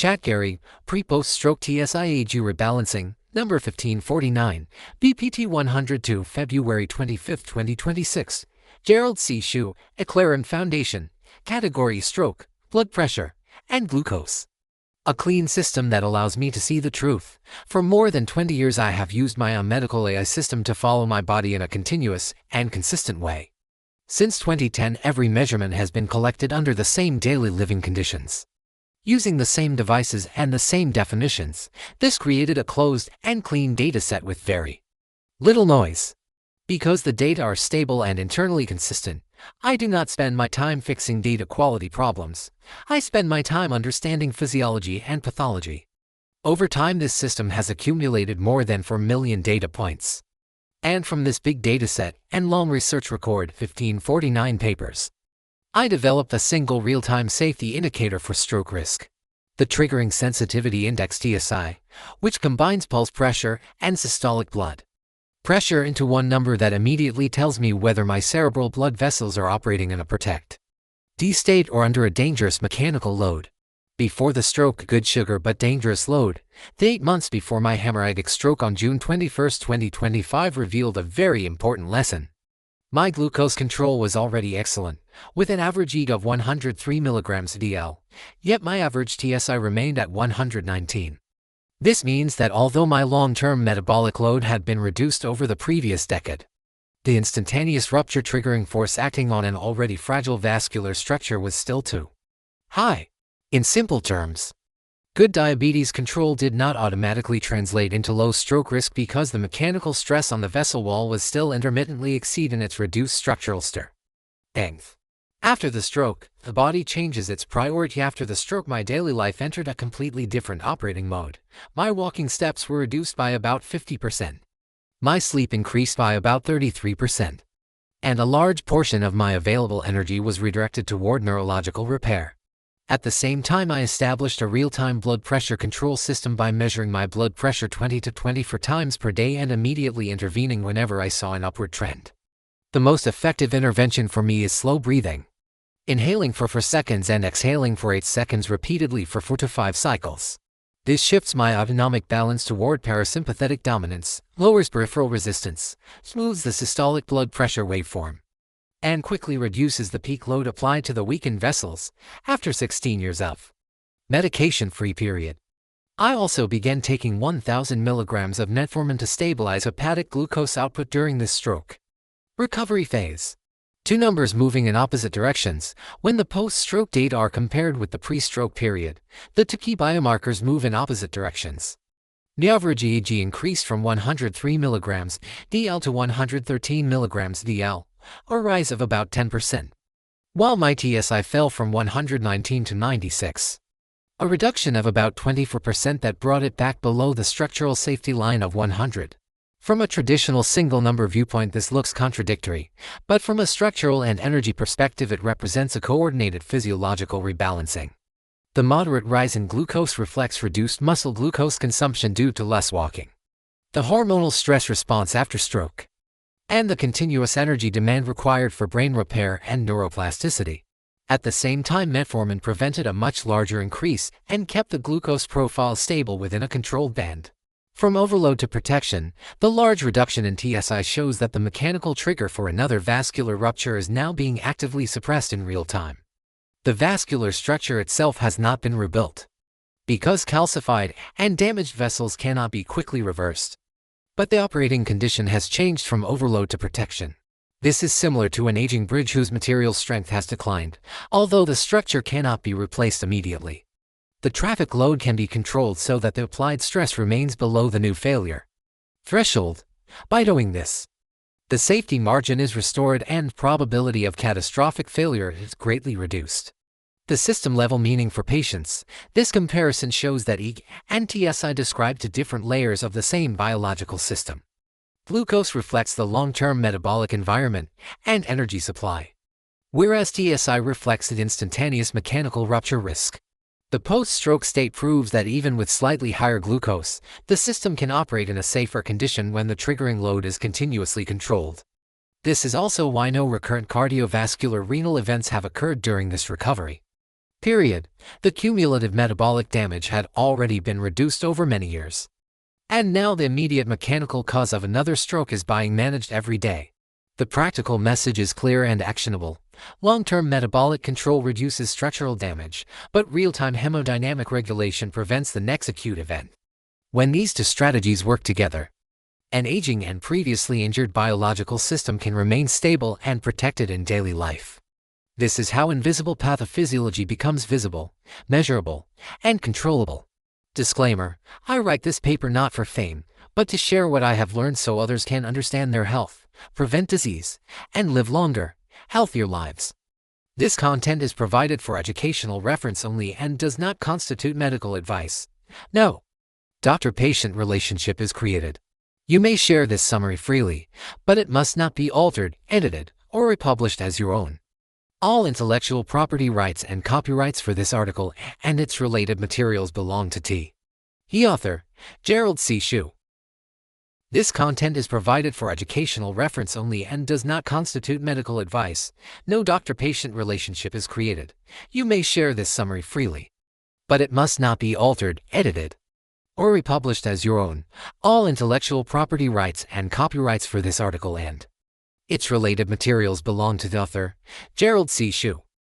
ChatGerry, Pre-Post-Stroke TSI eAG Rebalancing, number 1549, VPT 102 February 25, 2026. Gerald C. EclaireMD Foundation, Category Stroke, Blood Pressure, and Glucose. A clean system that allows me to see the truth. For more than 20 years I have used my own medical AI system to follow my body in a continuous and consistent way. Since 2010, every measurement has been collected under the same daily living conditions. Using the same devices and the same definitions, this created a closed and clean dataset with very little noise. Because the data are stable and internally consistent, I do not spend my time fixing data quality problems. I spend my time understanding physiology and pathology. Over time, this system has accumulated more than 4 million data points. And from this big dataset and long research record, 1549 papers, I developed a single real-time safety indicator for stroke risk, the Triggering Sensitivity Index TSI, which combines pulse pressure and systolic blood pressure into one number that immediately tells me whether my cerebral blood vessels are operating in a protect D state or under a dangerous mechanical load. Before the stroke, good sugar but dangerous load. The 8 months before my hemorrhagic stroke on June 21, 2025 revealed a very important lesson. My glucose control was already excellent, with an average eAG of 103 mg/dl, yet my average TSI remained at 119. This means that although my long-term metabolic load had been reduced over the previous decade, the instantaneous rupture triggering force acting on an already fragile vascular structure was still too high. In simple terms, good diabetes control did not automatically translate into low stroke risk because the mechanical stress on the vessel wall was still intermittently exceeding its reduced structural strength. After the stroke, the body changes its priority. After the stroke, my daily life entered a completely different operating mode. My walking steps were reduced by about 50%. My sleep increased by about 33%. And a large portion of my available energy was redirected toward neurological repair. At the same time, I established a real-time blood pressure control system by measuring my blood pressure 20 to 24 times per day and immediately intervening whenever I saw an upward trend. The most effective intervention for me is slow breathing. Inhaling for 4 seconds and exhaling for 8 seconds repeatedly for 4 to 5 cycles. This shifts my autonomic balance toward parasympathetic dominance, lowers peripheral resistance, smooths the systolic blood pressure waveform, and quickly reduces the peak load applied to the weakened vessels after 16 years of medication-free period. I also began taking 1,000 milligrams of metformin to stabilize hepatic glucose output during this stroke recovery phase. Two numbers moving in opposite directions. When the post-stroke data are compared with the pre-stroke period, the two key biomarkers move in opposite directions. The average eAG increased from 103 mg/dl to 113 mg/dl, a rise of about 10%, while my TSI fell from 119 to 96, a reduction of about 24% that brought it back below the structural safety line of 100. From a traditional single-number viewpoint, this looks contradictory, but from a structural and energy perspective it represents a coordinated physiological rebalancing. The moderate rise in glucose reflects reduced muscle glucose consumption due to less walking, the hormonal stress response after stroke, and the continuous energy demand required for brain repair and neuroplasticity. At the same time, metformin prevented a much larger increase and kept the glucose profile stable within a controlled band. From overload to protection, the large reduction in TSI shows that the mechanical trigger for another vascular rupture is now being actively suppressed in real time. The vascular structure itself has not been rebuilt, because calcified and damaged vessels cannot be quickly reversed. But the operating condition has changed from overload to protection. This is similar to an aging bridge whose material strength has declined, although the structure cannot be replaced immediately. The traffic load can be controlled so that the applied stress remains below the new failure threshold. By doing this, the safety margin is restored and probability of catastrophic failure is greatly reduced. The system-level meaning for patients. This comparison shows that eAG and TSI describe two different layers of the same biological system. Glucose reflects the long-term metabolic environment and energy supply, whereas TSI reflects the instantaneous mechanical rupture risk. The post-stroke state proves that even with slightly higher glucose, the system can operate in a safer condition when the triggering load is continuously controlled. This is also why no recurrent cardiovascular renal events have occurred during this recovery. Period. The cumulative metabolic damage had already been reduced over many years. And now the immediate mechanical cause of another stroke is being managed every day. The practical message is clear and actionable. Long-term metabolic control reduces structural damage, but real-time hemodynamic regulation prevents the next acute event. When these two strategies work together, an aging and previously injured biological system can remain stable and protected in daily life. This is how invisible pathophysiology becomes visible, measurable, and controllable. Disclaimer: I write this paper not for fame, but to share what I have learned so others can understand their health, prevent disease, and live longer, healthier lives. This content is provided for educational reference only and does not constitute medical advice. No. Doctor-patient relationship is created. You may share this summary freely, but it must not be altered, edited, or republished as your own. All intellectual property rights and copyrights for this article and its related materials belong to TSI author, Gerald C. This content is provided for educational reference only and does not constitute medical advice. No doctor-patient relationship is created. You may share this summary freely, but it must not be altered, edited, or republished as your own. All intellectual property rights and copyrights for this article and its related materials belong to the author, Gerald C.